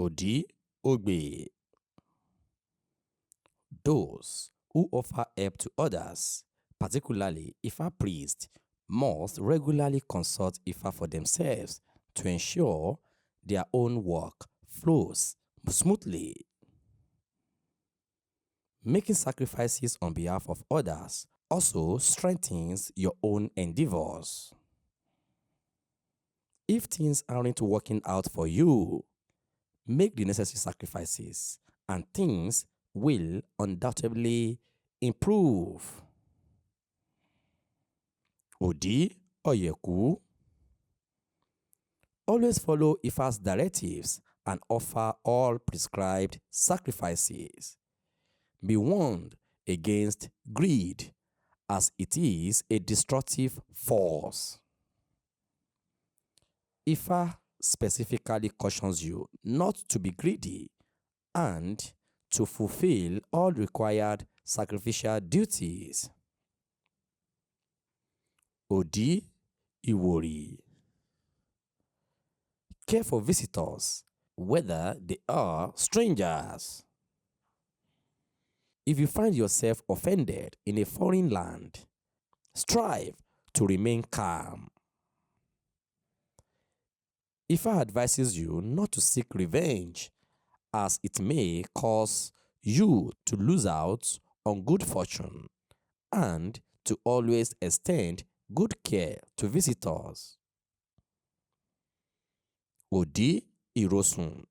Odi Ogbe. Those who offer help to others, particularly Ifa priests, must regularly consult Ifa for themselves to ensure their own work flows smoothly. Making sacrifices on behalf of others also strengthens your own endeavors. If things aren't working out for you, make the necessary sacrifices and things will undoubtedly improve. Odi Oyeku. Always follow Ifa's directives and offer all prescribed sacrifices. Be warned against greed, as it is a destructive force. Ifa specifically cautions you not to be greedy and to fulfill all required sacrificial duties. Odi Iwori. Care for visitors, whether they are strangers. If you find yourself offended in a foreign land, strive to remain calm. Ifa advises you not to seek revenge, as it may cause you to lose out on good fortune, and to always extend good care to visitors. Odi Irosun.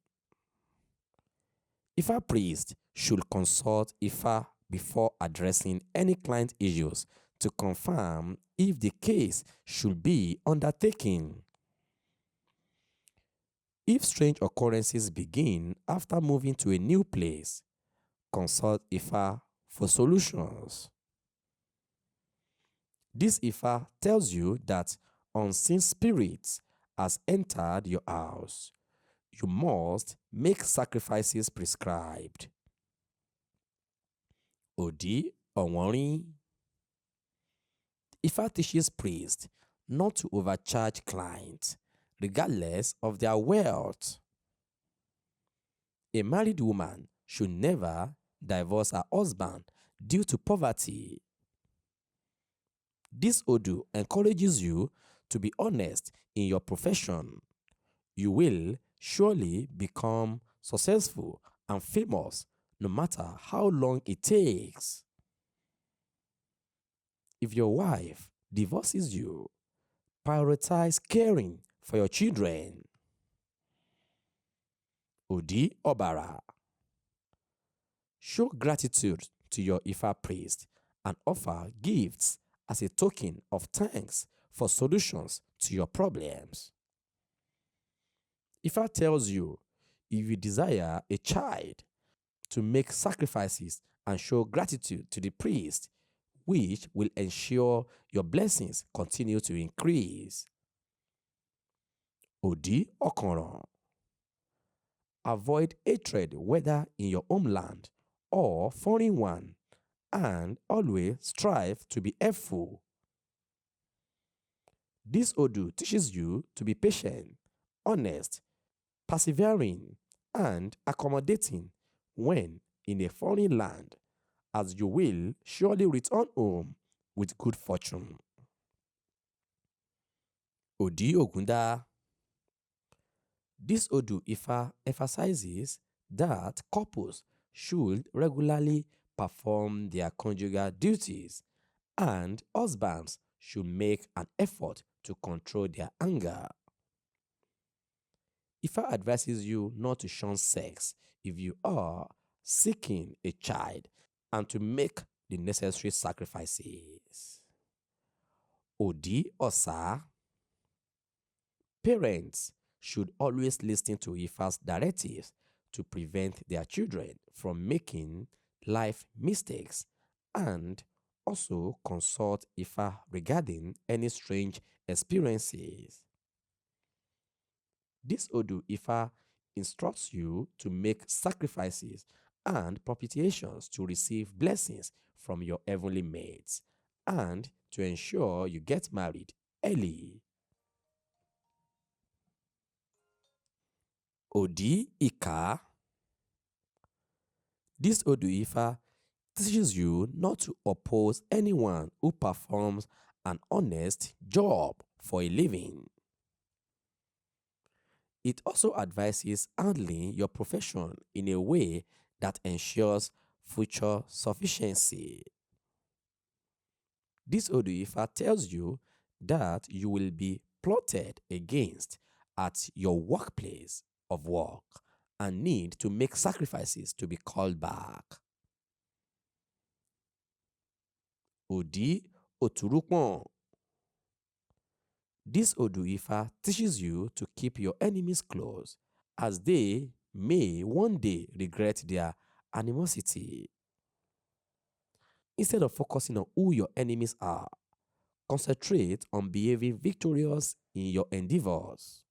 Ifa priest should consult Ifa before addressing any client issues to confirm if the case should be undertaken. If strange occurrences begin after moving to a new place, consult Ifa for solutions. This Ifa tells you that unseen spirits has entered your house. You must make sacrifices prescribed. Odi Owonrin. Ifa teaches priests not to overcharge clients, regardless of their wealth. A married woman should never divorce her husband due to poverty. This Odu encourages you to be honest in your profession. You will surely become successful and famous no matter how long it takes. If your wife divorces you, prioritize caring for your children. Odi Obara. Show gratitude to your Ifa priest and offer gifts as a token of thanks for solutions to your problems. Ifa tells you if you desire a child, to make sacrifices and show gratitude to the priest, which will ensure your blessings continue to increase. Odi Okanran. Avoid hatred whether in your homeland or foreign one, and always strive to be helpful. This Odu teaches you to be patient, honest, persevering, and accommodating when in a foreign land, as you will surely return home with good fortune. Odi Ogunda. This Odu Ifa emphasizes that couples should regularly perform their conjugal duties, and husbands should make an effort to control their anger. Ifa advises you not to shun sex if you are seeking a child and to make the necessary sacrifices. Odi Osa. Parents should always listen to Ifa's directives to prevent their children from making life mistakes, and also consult Ifa regarding any strange experiences. This Odu Ifa instructs you to make sacrifices and propitiations to receive blessings from your heavenly mates, and to ensure you get married early. Odi Ika. This Odu Ifa teaches you not to oppose anyone who performs an honest job for a living. It also advises handling your profession in a way that ensures future sufficiency. This Odu Ifa tells you that you will be plotted against at your workplace of work and need to make sacrifices to be called back. Odi Oturupon. This Odu Ifa teaches you to keep your enemies close, as they may one day regret their animosity. Instead of focusing on who your enemies are, concentrate on behaving victorious in your endeavors.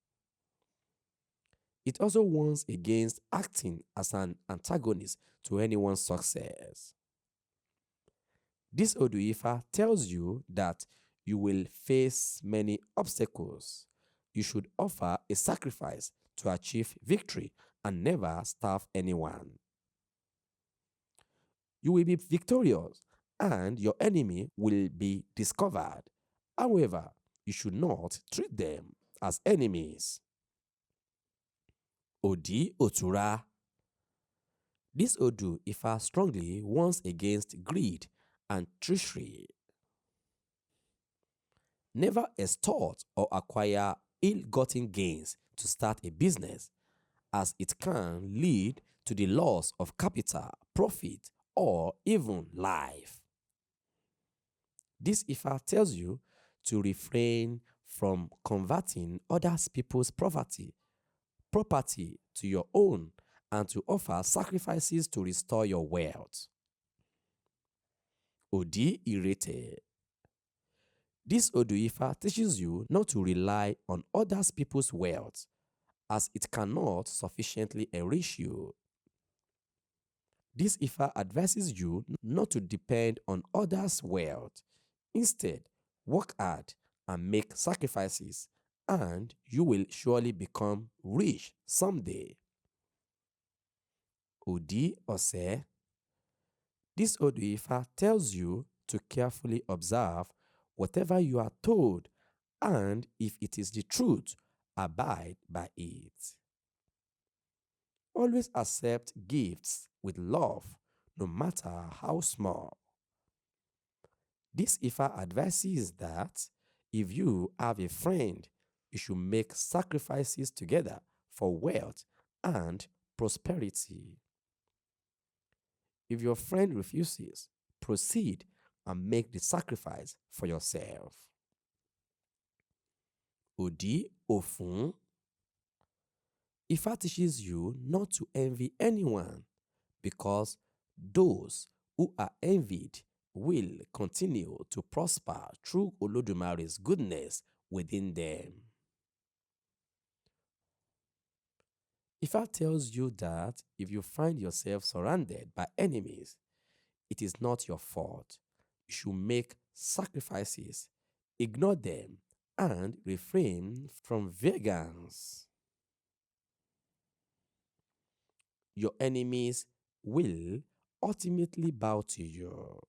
It also warns against acting as an antagonist to anyone's success. This Odu Ifa tells you that you will face many obstacles. You should offer a sacrifice to achieve victory and never starve anyone. You will be victorious and your enemy will be discovered. However, you should not treat them as enemies. Odi Otura. This Odu Ifa strongly warns against greed and treachery. Never extort or acquire ill-gotten gains to start a business, as it can lead to the loss of capital, profit, or even life. This Ifa tells you to refrain from converting other people's property to your own and to offer sacrifices to restore your wealth. Odi Irete. This Odu Ifa teaches you not to rely on other people's wealth, as it cannot sufficiently enrich you. This Ifa advises you not to depend on others' wealth. Instead, work hard and make sacrifices, and you will surely become rich someday. Odi Ose. This Odu Ifa tells you to carefully observe whatever you are told, and if it is the truth, abide by it. Always accept gifts with love, no matter how small. This Ifa advises that if you have a friend, you should make sacrifices together for wealth and prosperity. If your friend refuses, proceed and make the sacrifice for yourself. Odi Ofun. Ifa teaches you not to envy anyone, because those who are envied will continue to prosper through Olodumare's goodness within them. Ifa tells you that if you find yourself surrounded by enemies, it is not your fault. You should make sacrifices, ignore them, and refrain from vengeance. Your enemies will ultimately bow to you.